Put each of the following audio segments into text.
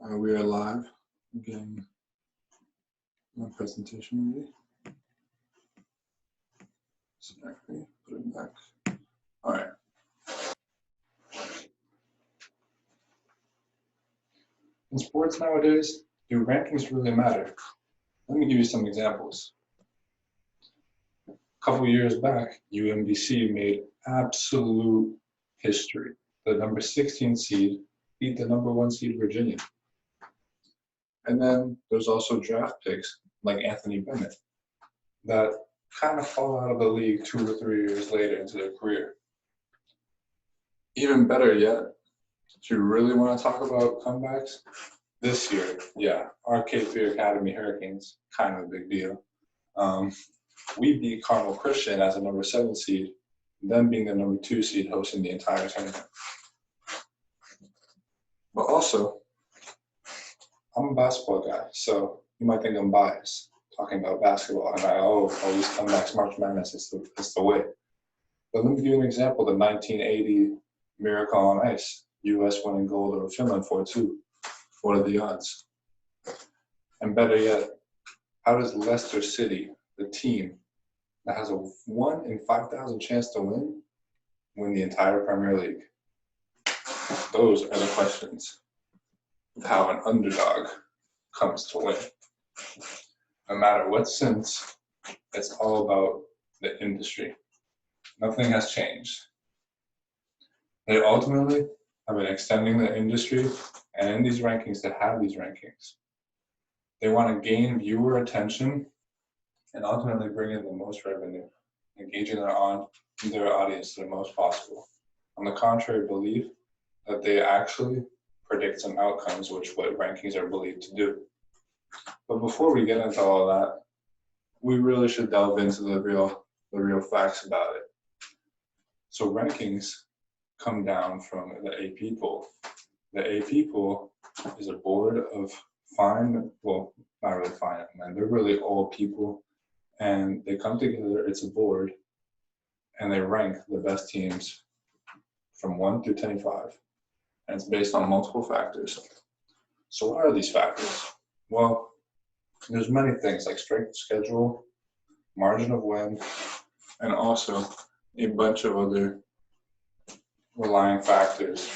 We are live. Getting my presentation ready. Exactly. Put it back. All right. In sports nowadays, do rankings really matter? Let me give you some examples. A couple years back, UMBC made absolute history. The number 16 seed beat the number 1 seed Virginia. And then there's also draft picks like Anthony Bennett that kind of fall out of the league 2 or 3 years later into their career. Even better yet, do you really want to talk about comebacks? This year, yeah, our Cape Fear Academy Hurricanes, kind of a big deal. We beat Carmel Christian as a number 7 seed, them being the number 2 seed hosting the entire tournament. But also, I'm a basketball guy, so you might think I'm biased talking about basketball. And all these comebacks, March Madness is the way. But let me give you an example, the 1980 Miracle on Ice, U.S. winning gold over Finland 4-2. What are the odds? And better yet, how does Leicester City, the team that has a 1 in 5,000 chance to win the entire Premier League? Those are the questions of how an underdog comes to win. No matter what sense, it's all about the industry. Nothing has changed. They ultimately have been extending the industry and in these rankings to have these rankings. They want to gain viewer attention and ultimately bring in the most revenue, engaging their audience to the most possible. On the contrary, believe that they actually predict some outcomes, which what rankings are believed to do. But before we get into all that, we really should delve into the real facts about it. So rankings come down from the AP poll. The AP poll is a board of not really fine men, they're really old people, and they come together, it's a board, and they rank the best teams from 1 through 25. And it's based on multiple factors. So what are these factors? Well, there's many things like strength of schedule, margin of win, and also a bunch of other relying factors,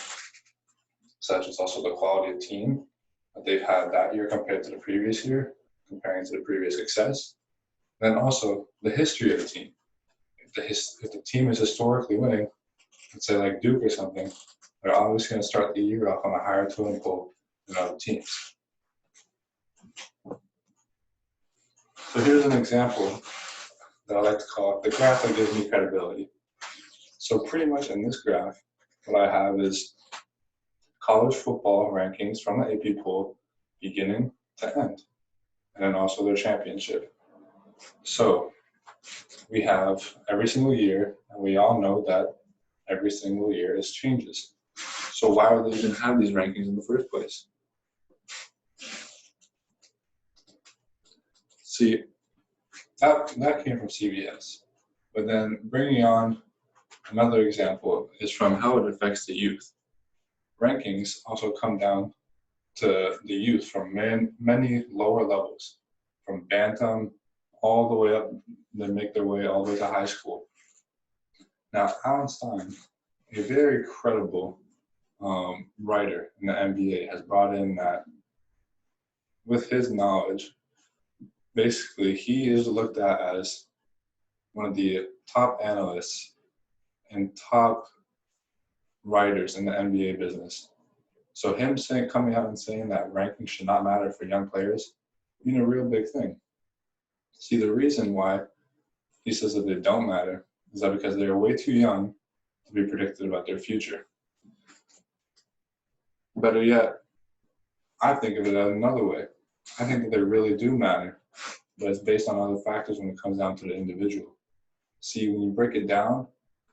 such as also the quality of team that they've had that year compared to the previous year, comparing to the previous success. Then also the history of the team. If the team is historically winning, let's say like Duke or something, they're always going to start the year off on a higher totem pole than other teams. So here's an example that I like to call it the graph that gives me credibility. So pretty much in this graph, what I have is college football rankings from the AP poll beginning to end, and then also their championship. So we have every single year, and we all know that every single year is changes. So why would they even have these rankings in the first place? See, that came from CBS. But then bringing on another example is from how it affects the youth. Rankings also come down to the youth from many lower levels, from bantam all the way up, they make their way all the way to high school. Now, Alan Stein, a very credible writer in the NBA, has brought in that with his knowledge, basically he is looked at as one of the top analysts and top writers in the NBA business. So him coming out and saying that ranking should not matter for young players, a real big thing. See, the reason why he says that they don't matter is that because they're way too young to be predicted about their future. Better yet, I think of it another way. I think that they really do matter, but it's based on other factors when it comes down to the individual. See, when you break it down,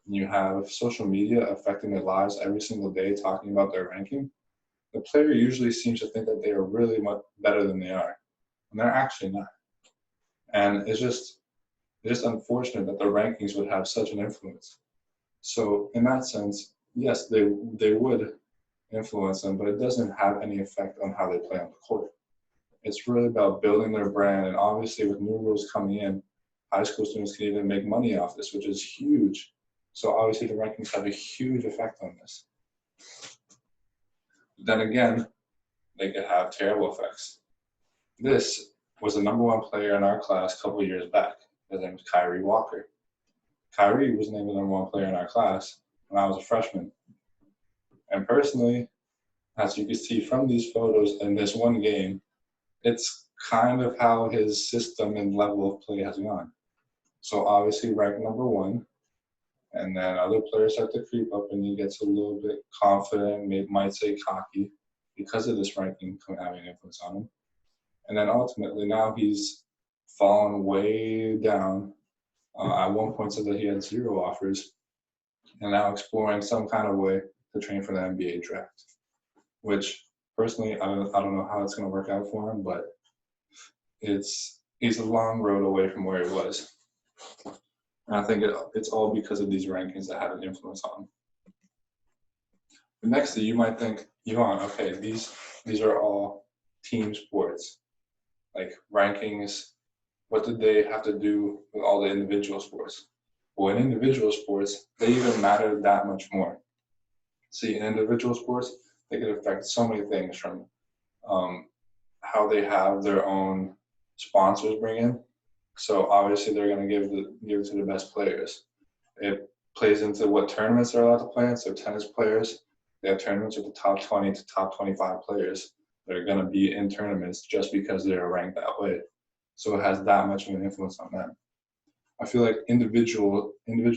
and you have social media affecting their lives every single day talking about their ranking, the player usually seems to think that they are really much better than they are, and they're actually not. And it's just unfortunate that the rankings would have such an influence. So in that sense, yes, they would influence them, but it doesn't have any effect on how they play on the court. It's really about building their brand, and obviously with new rules coming in, high school students can even make money off this, which is huge. So obviously the rankings have a huge effect on this. Then again, they could have terrible effects. This was the #1 player in our class a couple of years back. His name was Kyrie Walker. Kyrie was named the #1 player in our class when I was a freshman. And personally, as you can see from these photos in this one game, it's kind of how his system and level of play has gone. So obviously ranked #1, and then other players start to creep up and he gets a little bit confident, might say cocky, because of this ranking having influence on him. And then ultimately now he's fallen way down. At one point said that he had 0 offers, and now exploring some kind of way to train for the NBA draft, which personally I don't know how it's going to work out for him, but he's a long road away from where he was. And I think it's all because of these rankings that had an influence on him. The next thing you might think, Yvonne, okay, these are all team sports, like rankings. What did they have to do with all the individual sports? Well, in individual sports, they even matter that much more. See, in individual sports, they could affect so many things, from how they have their own sponsors bring in. So obviously they're going to give it to the best players. It plays into what tournaments they're allowed to play in. So tennis players, they have tournaments with the top 20 to top 25 players that are going to be in tournaments just because they're ranked that way. So it has that much of an influence on them. I feel like individual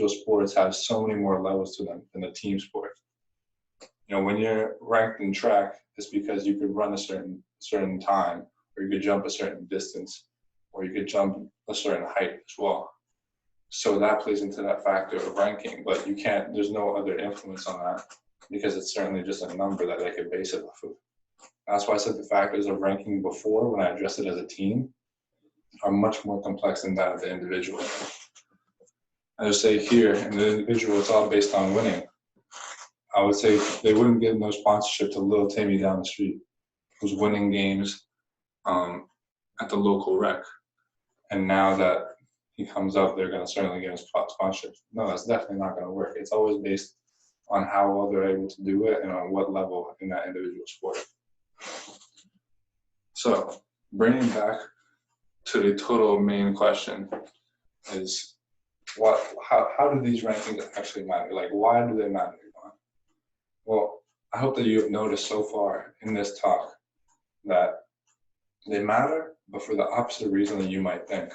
sports have so many more levels to them than the team sport. You know, when you're ranked in track, it's because you could run a certain time, or you could jump a certain distance, or you could jump a certain height as well. So that plays into that factor of ranking, but there's no other influence on that, because it's certainly just a number that they could base it off of. That's why I said the factors of ranking before, when I addressed it as a team, are much more complex than that of the individual. I would say here, in the individual, it's all based on winning. I would say they wouldn't give no sponsorship to little Timmy down the street who's winning games at the local rec. And now that he comes up, they're going to certainly give him sponsorship. No, that's definitely not going to work. It's always based on how well they're able to do it and on what level in that individual sport. So bringing back to the total main question is, how do these rankings actually matter? Like, why do they matter? Well, I hope that you have noticed so far in this talk that they matter, but for the opposite reason that you might think.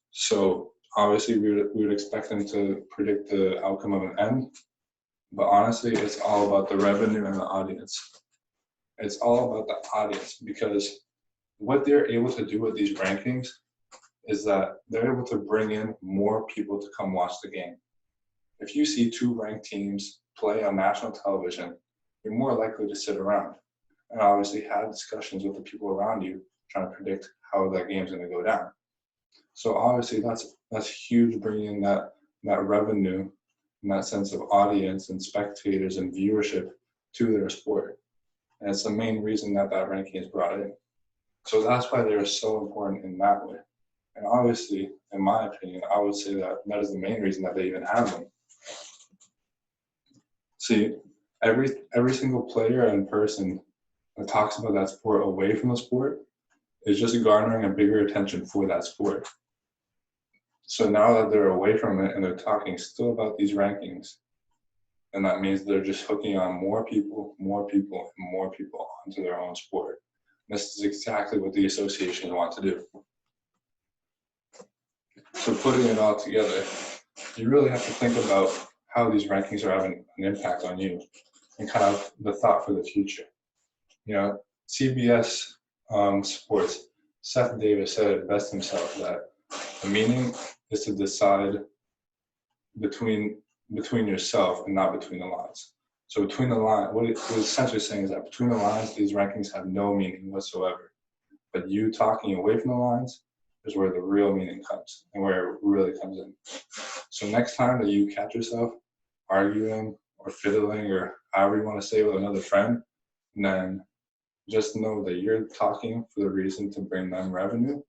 So obviously we would expect them to predict the outcome of an end, but honestly, it's all about the revenue and the audience. It's all about the audience, because what they're able to do with these rankings is that they're able to bring in more people to come watch the game. If you see 2 ranked teams play on national television, you're more likely to sit around and obviously have discussions with the people around you trying to predict how that game's going to go down. So obviously that's huge, bringing in that revenue and that sense of audience and spectators and viewership to their sport. And it's the main reason that ranking is brought in. So that's why they're so important in that way. And obviously, in my opinion, I would say that is the main reason that they even have them. See, every single player and person that talks about that sport away from the sport is just garnering a bigger attention for that sport. So now that they're away from it and they're talking still about these rankings, and that means they're just hooking on more people, and more people onto their own sport. This is exactly what the associations want to do. So putting it all together, you really have to think about how these rankings are having an impact on you, and kind of the thought for the future. You know, CBS Sports, Seth Davis said it best himself, that the meaning is to decide between yourself and not between the lines. So between the lines, what it's essentially saying is that between the lines, these rankings have no meaning whatsoever. But you talking away from the lines is where the real meaning comes and where it really comes in. So next time that you catch yourself arguing or fiddling or however you want to say it with another friend, then just know that you're talking for the reason to bring them revenue,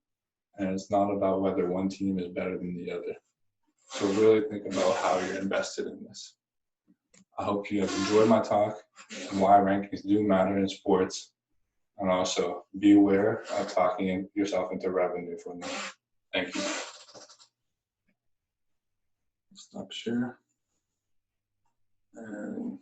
and it's not about whether one team is better than the other. So really think about how you're invested in this. I hope you have enjoyed my talk and why rankings do matter in sports, and also be aware of talking yourself into revenue from them. Thank you. Stop share. And